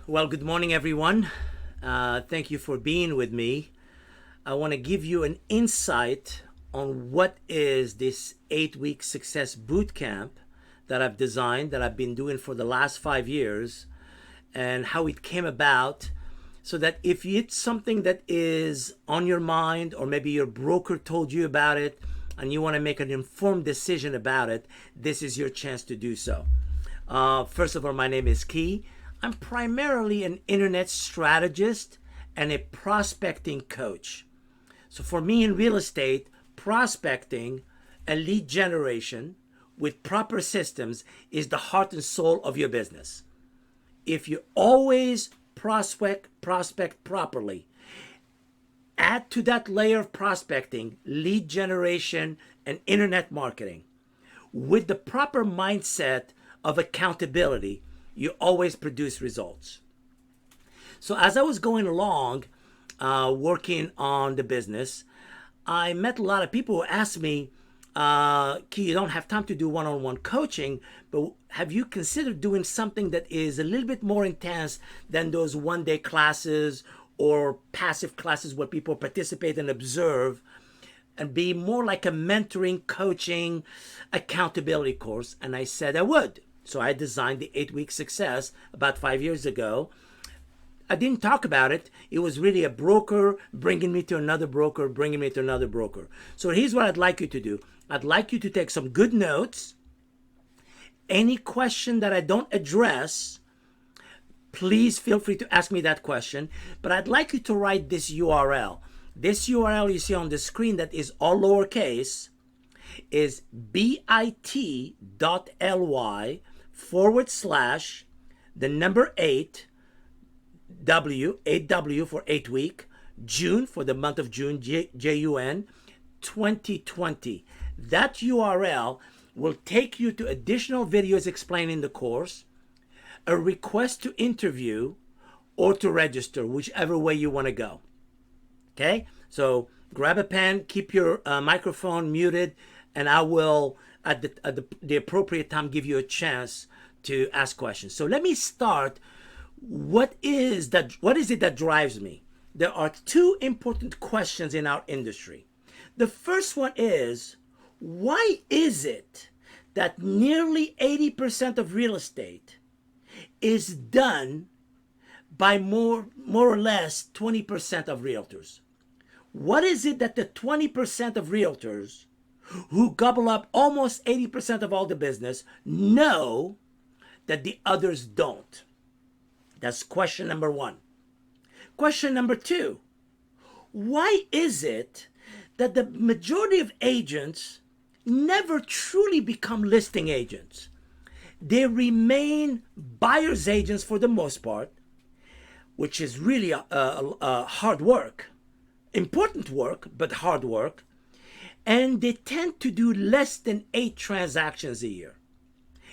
Well, good morning, everyone. Thank you for being with me. I want to give you an insight on what is this 8-week success boot camp that I've designed, that I've been doing for the last 5 years, and how it came about. So that if it's something that is on your mind, or maybe your broker told you about it, and you want to make an informed decision about it, this is your chance to do so. First of all, my name is Key. I'm primarily an internet strategist and a prospecting coach. So for me in real estate, prospecting and lead generation with proper systems is the heart and soul of your business. If you always prospect properly, add to that layer of prospecting, lead generation, and internet marketing with the proper mindset of accountability, you always produce results. So as I was going along, working on the business, I met a lot of people who asked me, Key, you don't have time to do one-on-one coaching, but have you considered doing something that is a little bit more intense than those one-day classes or passive classes where people participate and observe, and be more like a mentoring, coaching, accountability course? And I said I would. So I designed the 8-week success about 5 years ago. I didn't talk about it. It was really a broker bringing me to another broker, bringing me to another broker. So here's what I'd like you to do. I'd like you to take some good notes. Any question that I don't address, please feel free to ask me that question. But I'd like you to write this URL. This URL you see on the screen that is all lowercase is bit.ly / the number 8 W, 8W for 8-week, June for the month of June, JUN, 2020. That URL will take you to additional videos explaining the course, a request to interview, or to register, whichever way you want to go. Okay? So grab a pen, keep your microphone muted, and I will, at the appropriate time, give you a chance to ask questions. So let me start. What is it that drives me? There are two important questions in our industry. The first one is, why is it that nearly 80% of real estate is done by more or less 20% of realtors? What is it that the 20% of realtors who gobble up almost 80% of all the business know that the others don't? That's question number one. Question number two, why is it that the majority of agents never truly become listing agents? They remain buyer's agents for the most part, which is really a hard work, important work, but hard work. And they tend to do less than 8 transactions a year.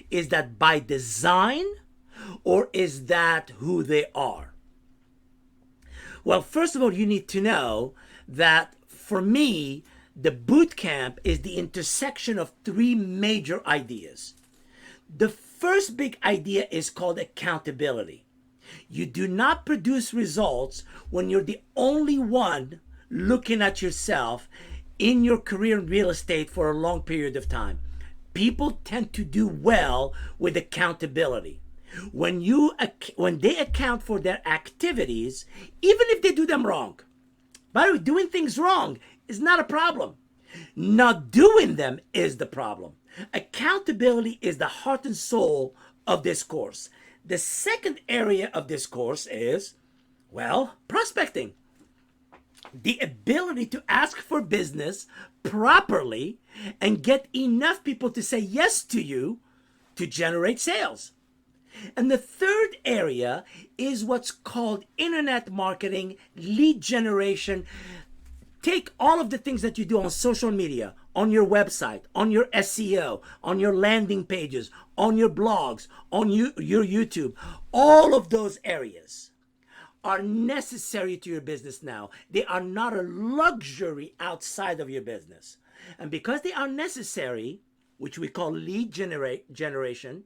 Is that by design, or is that who they are? Well, first of all, you need to know that for me, the boot camp is the intersection of 3 major ideas. The first big idea is called accountability. You do not produce results when you're the only one looking at yourself in your career in real estate for a long period of time. People tend to do well with accountability. When they account for their activities, even if they do them wrong. By the way, doing things wrong is not a problem. Not doing them is the problem. Accountability is the heart and soul of this course. The second area of this course is, well, prospecting. The ability to ask for business properly and get enough people to say yes to you to generate sales. And the third area is what's called internet marketing, lead generation. Take all of the things that you do on social media, on your website, on your SEO, on your landing pages, on your blogs, on your YouTube. All of those areas are necessary to your business now. They are not a luxury outside of your business. And because they are necessary, which we call lead generation,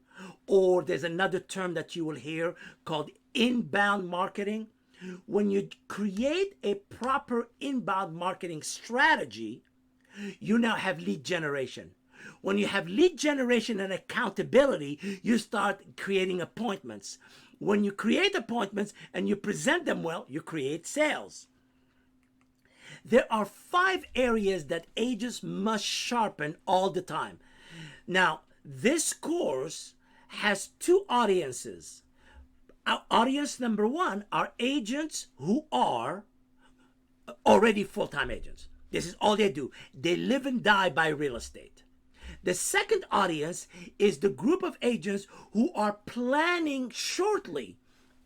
or there's another term that you will hear called inbound marketing. When you create a proper inbound marketing strategy, you now have lead generation. When you have lead generation and accountability, you start creating appointments. When you create appointments and you present them well, you create sales. There are 5 areas that agents must sharpen all the time. Now, this course has 2 audiences. Our audience number 1 are agents who are already full-time agents. This is all they do. They live and die by real estate. The second audience is the group of agents who are planning shortly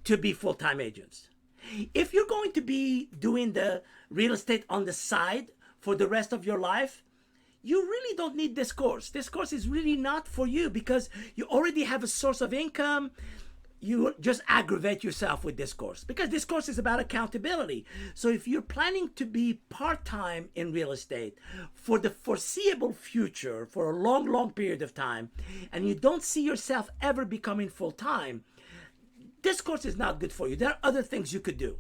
to be full-time agents. If you're going to be doing the real estate on the side for the rest of your life, you really don't need this course. This course is really not for you because you already have a source of income. You just aggravate yourself with this course because this course is about accountability. So if you're planning to be part-time in real estate for the foreseeable future, for a long, long period of time, and you don't see yourself ever becoming full-time, this course is not good for you. There are other things you could do.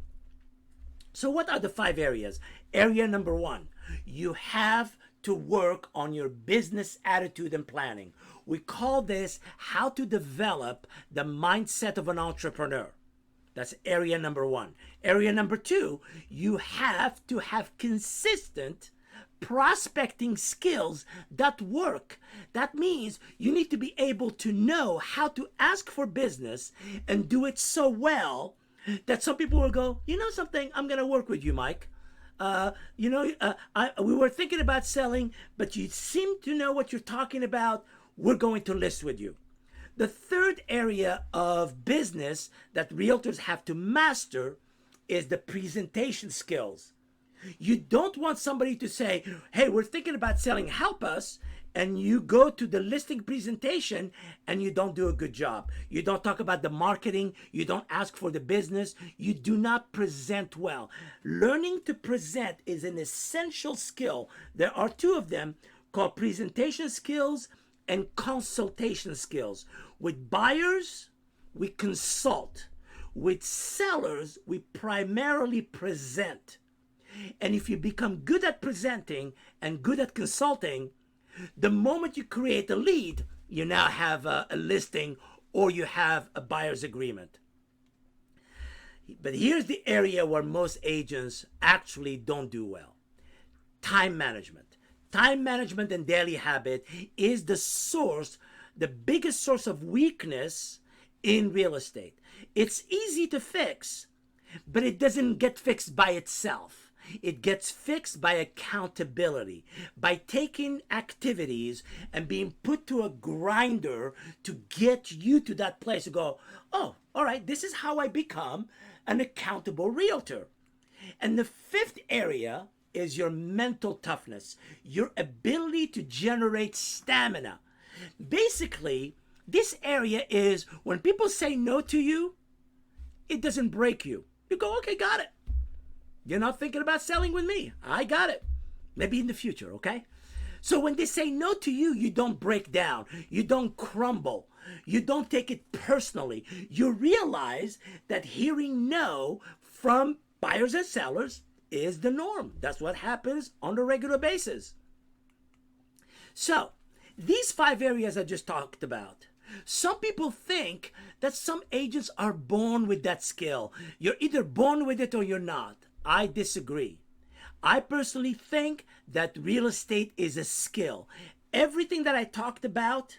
So what are the 5 areas? Area number 1, you have to work on your business attitude and planning. We call this how to develop the mindset of an entrepreneur. That's area number 1. Area number 2, you have to have consistent prospecting skills that work. That means you need to be able to know how to ask for business and do it so well that some people will go, you know something, I'm going to work with you, Mike. We were thinking about selling, but you seem to know what you're talking about. We're going to list with you. The third area of business that realtors have to master is the presentation skills. You don't want somebody to say, hey, we're thinking about selling, help us. And you go to the listing presentation and you don't do a good job. You don't talk about the marketing. You don't ask for the business. You do not present well. Learning to present is an essential skill. There are 2 of them called presentation skills and consultation skills. With buyers, we consult. With sellers, we primarily present. And if you become good at presenting and good at consulting, the moment you create a lead, you now have a listing or you have a buyer's agreement. But here's the area where most agents actually don't do well. Time management. Time management and daily habit is the biggest source of weakness in real estate. It's easy to fix, but it doesn't get fixed by itself. It gets fixed by accountability, by taking activities and being put to a grinder to get you to that place to go, oh, all right, this is how I become an accountable realtor. And the 5th area is your mental toughness, your ability to generate stamina. Basically, this area is when people say no to you, it doesn't break you. You go, okay, got it. You're not thinking about selling with me. I got it. Maybe in the future, okay? So when they say no to you, you don't break down. You don't crumble. You don't take it personally. You realize that hearing no from buyers and sellers is the norm. That's what happens on a regular basis. So these 5 areas I just talked about, some people think that some agents are born with that skill. You're either born with it or you're not. I disagree. I personally think that real estate is a skill. Everything that I talked about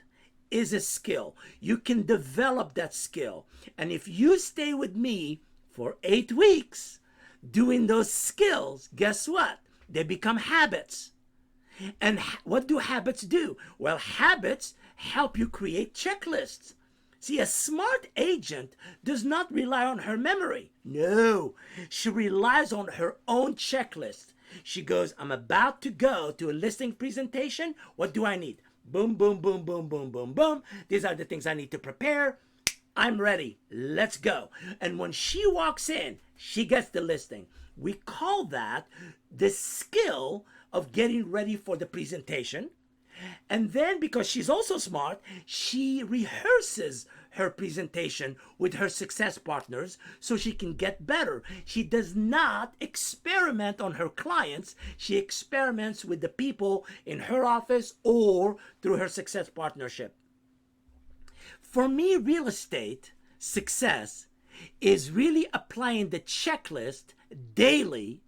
is a skill. You can develop that skill. And if you stay with me for 8 weeks doing those skills, guess what? They become habits. And what do habits do? Well, habits help you create checklists. See, a smart agent does not rely on her memory. No, she relies on her own checklist. She goes, I'm about to go to a listing presentation. What do I need? Boom, boom, boom, boom, boom, boom, boom. These are the things I need to prepare. I'm ready. Let's go. And when she walks in, she gets the listing. We call that the skill of getting ready for the presentation. And then, because she's also smart, she rehearses her presentation with her success partners so she can get better. She does not experiment on her clients. She experiments with the people in her office or through her success partnership. For me, real estate success is really applying the checklist daily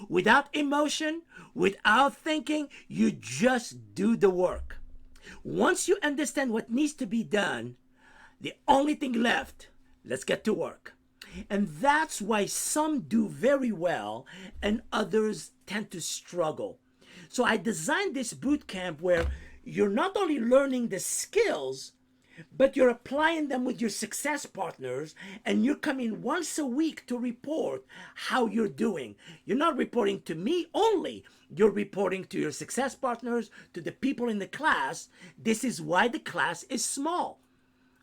without emotion, without thinking. You just do the work. Once you understand what needs to be done, the only thing left, let's get to work. And that's why some do very well and others tend to struggle. So I designed this boot camp where you're not only learning the skills, but you're applying them with your success partners, and you're coming once a week to report how you're doing. You're not reporting to me only. You're reporting to your success partners, to the people in the class. This is why the class is small.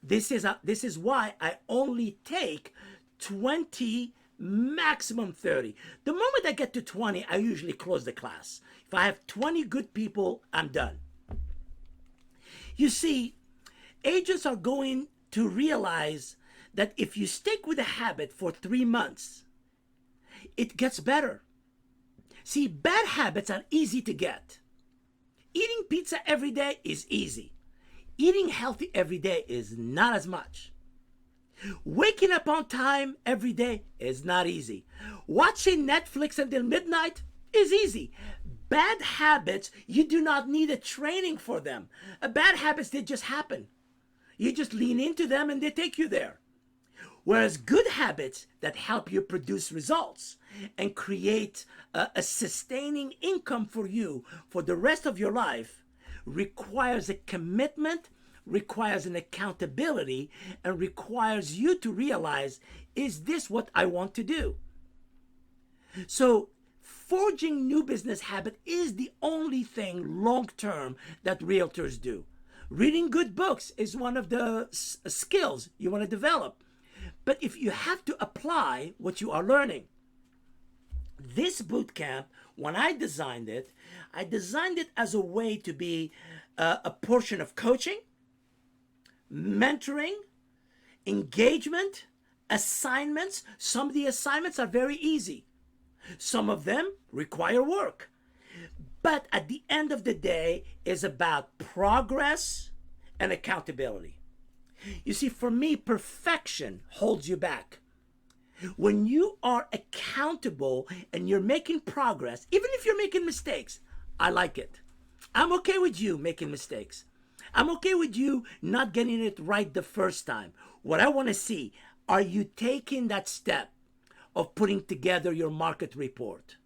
This is why I only take 20, maximum 30. The moment I get to 20, I usually close the class. If I have 20 good people, I'm done. You see, agents are going to realize that if you stick with a habit for 3 months, it gets better. See, bad habits are easy to get. Eating pizza every day is easy. Eating healthy every day is not as much. Waking up on time every day is not easy. Watching Netflix until midnight is easy. Bad habits, you do not need a training for them. Bad habits, they just happen. You just lean into them and they take you there. Whereas good habits that help you produce results and create a sustaining income for you for the rest of your life requires a commitment, requires an accountability, and requires you to realize, is this what I want to do? So forging new business habit is the only thing long-term that realtors do. Reading good books is one of the skills you want to develop. But if you have to apply what you are learning, this boot camp, when I designed it as a way to be a portion of coaching, mentoring, engagement, assignments. Some of the assignments are very easy. Some of them require work. But at the end of the day, is about progress and accountability. You see, for me, perfection holds you back. When you are accountable and you're making progress, even if you're making mistakes, I like it. I'm okay with you making mistakes. I'm okay with you not getting it right the first time. What I want to see, are you taking that step of putting together your market report?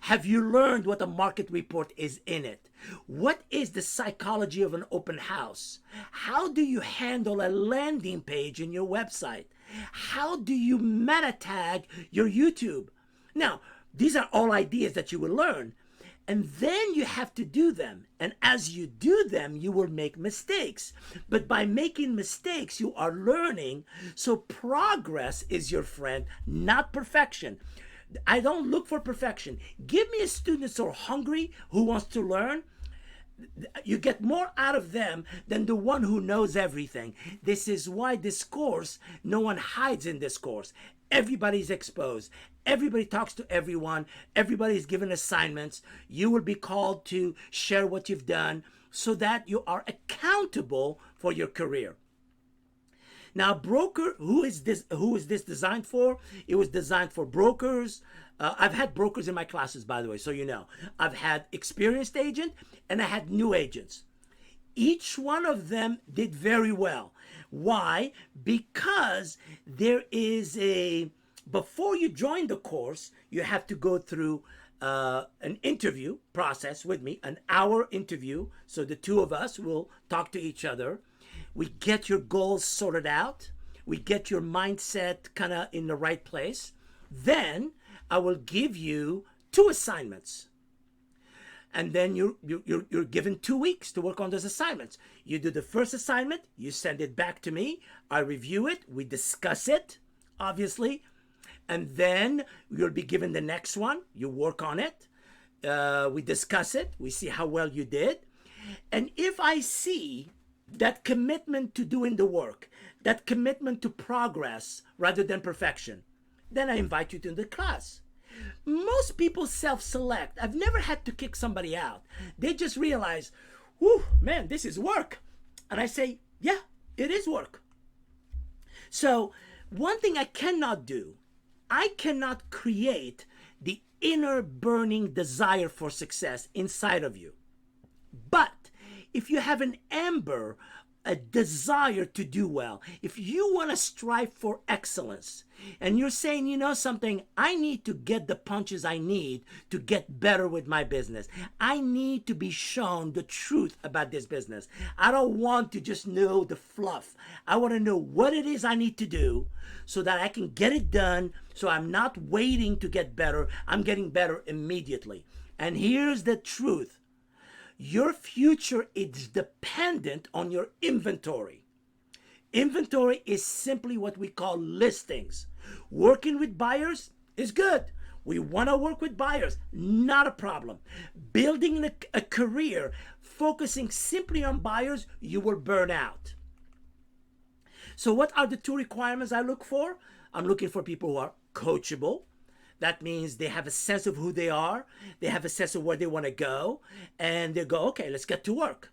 Have you learned what a market report is in it? What is the psychology of an open house? How do you handle a landing page in your website? How do you meta tag your YouTube? Now, these are all ideas that you will learn. And then you have to do them. And as you do them, you will make mistakes. But by making mistakes, you are learning. So progress is your friend, not perfection. I don't look for perfection. Give me a student that's so hungry, who wants to learn. You get more out of them than the one who knows everything. This is why this course, no one hides in this course. Everybody's exposed. Everybody talks to everyone. Everybody's given assignments. You will be called to share what you've done so that you are accountable for your career. Now, broker, who is this designed for? It was designed for brokers. I've had brokers in my classes, by the way, so you know. I've had experienced agent and I had new agents. Each one of them did very well. Why? Because there is before you join the course, you have to go through an interview process with me, an hour interview. So the two of us will talk to each other. We get your goals sorted out. We get your mindset kind of in the right place. Then I will give you 2 assignments. And then you're given 2 weeks to work on those assignments. You do the first assignment, you send it back to me, I review it, we discuss it, obviously, and then you'll be given the next one, you work on it, we discuss it, we see how well you did, And if I see that commitment to doing the work, that commitment to progress rather than perfection, then I invite you to the class. Most people self-select. I've never had to kick somebody out. They just realize, whew, man, this is work. And I say, yeah, it is work. So one thing I cannot do, I cannot create the inner burning desire for success inside of you. But if you have an amber, a desire to do well, if you want to strive for excellence, and you're saying, you know something, I need to get the punches I need to get better with my business. I need to be shown the truth about this business. I don't want to just know the fluff. I want to know what it is I need to do so that I can get it done, so I'm not waiting to get better. I'm getting better immediately. And here's the truth. Your future is dependent on your inventory. Inventory is simply what we call listings. Working with buyers is good. We want to work with buyers, not a problem. Building a career focusing simply on buyers, you will burn out. So what are the two requirements I look for? I'm looking for people who are coachable. That means they have a sense of who they are. They have a sense of where they want to go. And they go, okay, let's get to work.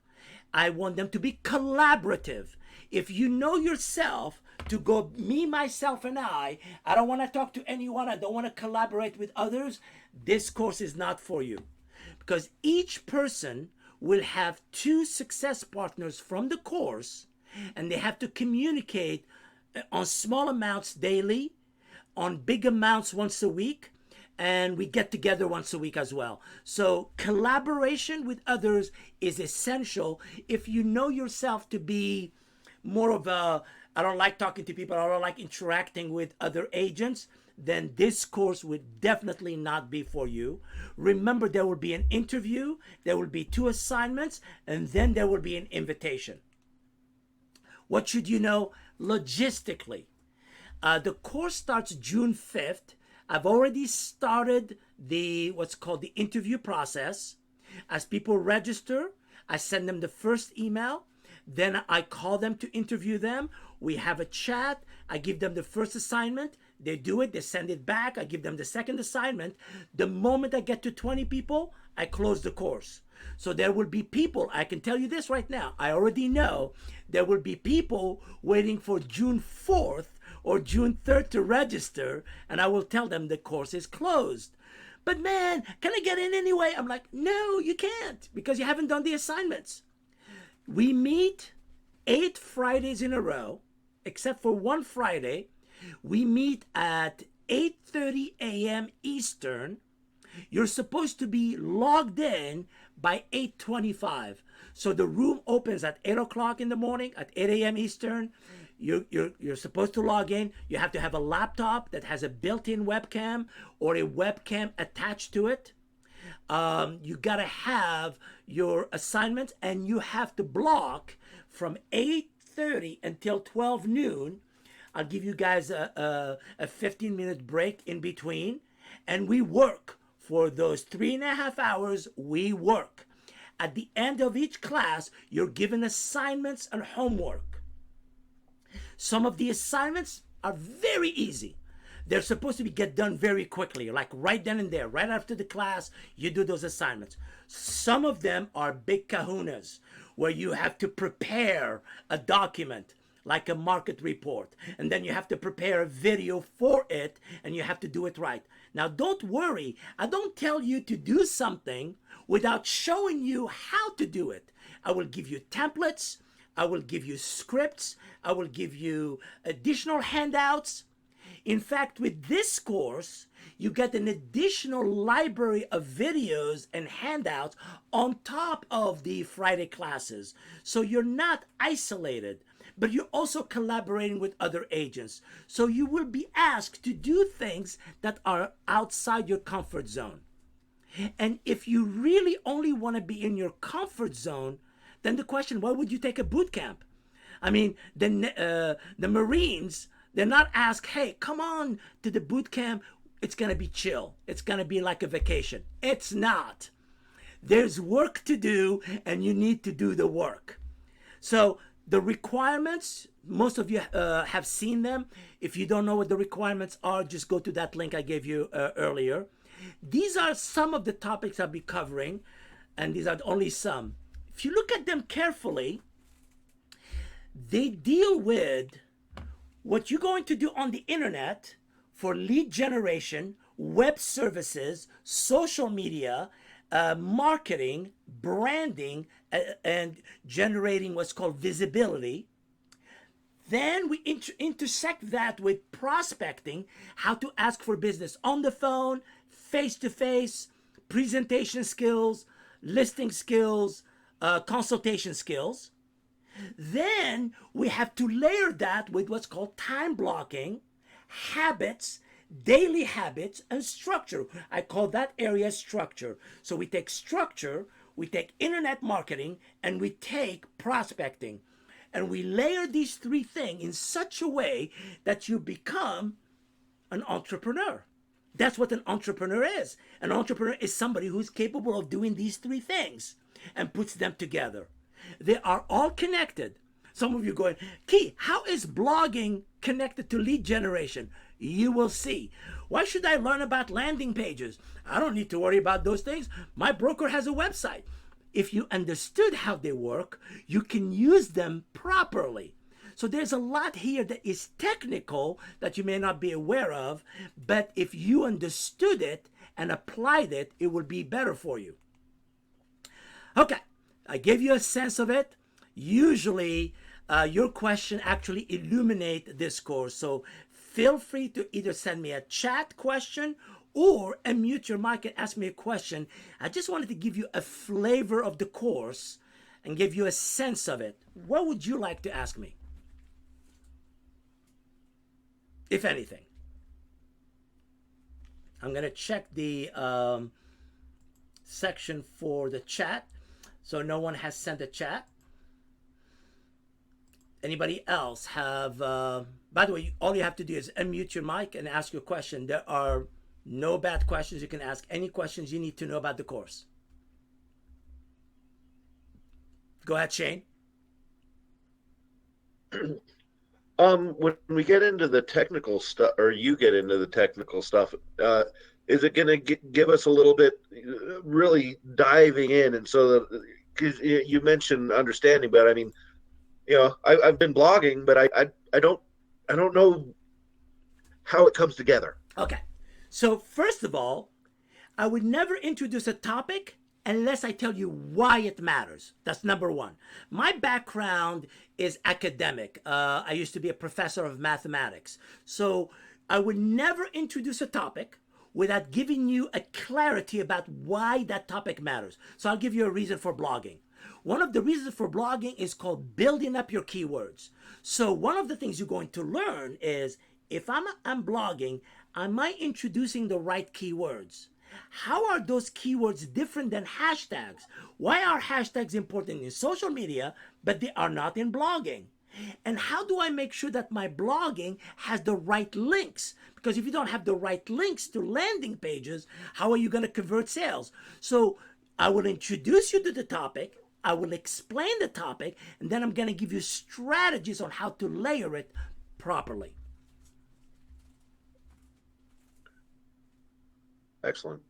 I want them to be collaborative. If you know yourself to go me, myself, and I don't want to talk to anyone. I don't want to collaborate with others. This course is not for you. Because each person will have two success partners from the course. And they have to communicate on small amounts daily, on big amounts once a week, and we get together once a week as well. So collaboration with others is essential if you know yourself to be more of a, I don't like talking to people, I don't like interacting with other agents, then this course would definitely not be for you. Remember, there will be an interview, there will be 2 assignments, and then there will be an invitation. What should you know logistically? The course starts June 5th. I've already started what's called the interview process. As people register, I send them the first email. Then I call them to interview them. We have a chat. I give them the first assignment. They do it. They send it back. I give them the second assignment. The moment I get to 20 people, I close the course. So there will be people, I can tell you this right now, I already know there will be people waiting for June 4th or June 3rd to register, and I will tell them the course is closed. But man, can I get in anyway? I'm like, no, you can't, because you haven't done the assignments. We meet 8 Fridays in a row, except for one Friday. We meet at 8:30 a.m. Eastern. You're supposed to be logged in by 8:25. So the room opens at 8 o'clock in the morning, at 8 a.m. Eastern. You're supposed to log in. You have to have a laptop that has a built-in webcam or a webcam attached to it. You got to have your assignments, and you have to block from 8:30 until 12 noon. I'll give you guys a 15-minute break in between, and we work. For those 3.5 hours, we work. At the end of each class, you're given assignments and homework. Some of the assignments are very easy. They're supposed to get done very quickly, like right then and there, right after the class, you do those assignments. Some of them are big kahunas, where you have to prepare a document, like a market report, and then you have to prepare a video for it, and you have to do it right. Now, don't worry. I don't tell you to do something without showing you how to do it. I will give you templates. I will give you scripts. I will give you additional handouts. In fact, with this course, you get an additional library of videos and handouts on top of the Friday classes. So you're not isolated, but you're also collaborating with other agents. So you will be asked to do things that are outside your comfort zone. And if you really only want to be in your comfort zone, then the question, why would you take a boot camp? I mean, the Marines, they're not asked, hey, come on to the boot camp. It's going to be chill. It's going to be like a vacation. It's not. There's work to do, and you need to do the work. So the requirements, most of you have seen them. If you don't know what the requirements are, just go to that link I gave you earlier. These are some of the topics I'll be covering, and these are only some. If you look at them carefully, they deal with what you're going to do on the internet for lead generation, web services, social media, marketing, branding, and generating what's called visibility. Then we intersect that with prospecting, how to ask for business on the phone, face to face, presentation skills, listing skills, consultation skills. Then we have to layer that with what's called time blocking, habits, daily habits, and structure. I call that area structure. So we take structure, we take internet marketing, and we take prospecting. And we layer these three things in such a way that you become an entrepreneur. That's what an entrepreneur is. An entrepreneur is somebody who's capable of doing these three things and puts them together. They are all connected. Some of you going, Key, how is blogging connected to lead generation? You will see. Why should I learn about landing pages? I don't need to worry about those things. My broker has a website. If you understood how they work, you can use them properly. So there's a lot here that is technical that you may not be aware of, but if you understood it and applied it, it would be better for you. Okay, I gave you a sense of it. Usually, your question actually illuminate this course. So feel free to either send me a chat question or unmute your mic and ask me a question. I just wanted to give you a flavor of the course and give you a sense of it. What would you like to ask me? If anything. I'm going to check the section for the chat. So no one has sent a chat. Anybody else have, by the way, all you have to do is unmute your mic and ask your question. There are no bad questions. You can ask any questions you need to know about the course. Go ahead, Shane. When we get into the technical stuff, or you get into the technical stuff, is it going to give us a little bit really diving in? And so that, because you mentioned understanding, but I mean, I've been blogging, but I don't know how it comes together. Okay. So first of all, I would never introduce a topic unless I tell you why it matters. That's number one. My background is academic. I used to be a professor of mathematics. So I would never introduce a topic without giving you a clarity about why that topic matters. So I'll give you a reason for blogging. One of the reasons for blogging is called building up your keywords. So one of the things you're going to learn is if I'm blogging, am I introducing the right keywords? How are those keywords different than hashtags? Why are hashtags important in social media, but they are not in blogging? And how do I make sure that my blogging has the right links? Because if you don't have the right links to landing pages, how are you going to convert sales? So I will introduce you to the topic. I will explain the topic, and then I'm going to give you strategies on how to layer it properly. Excellent.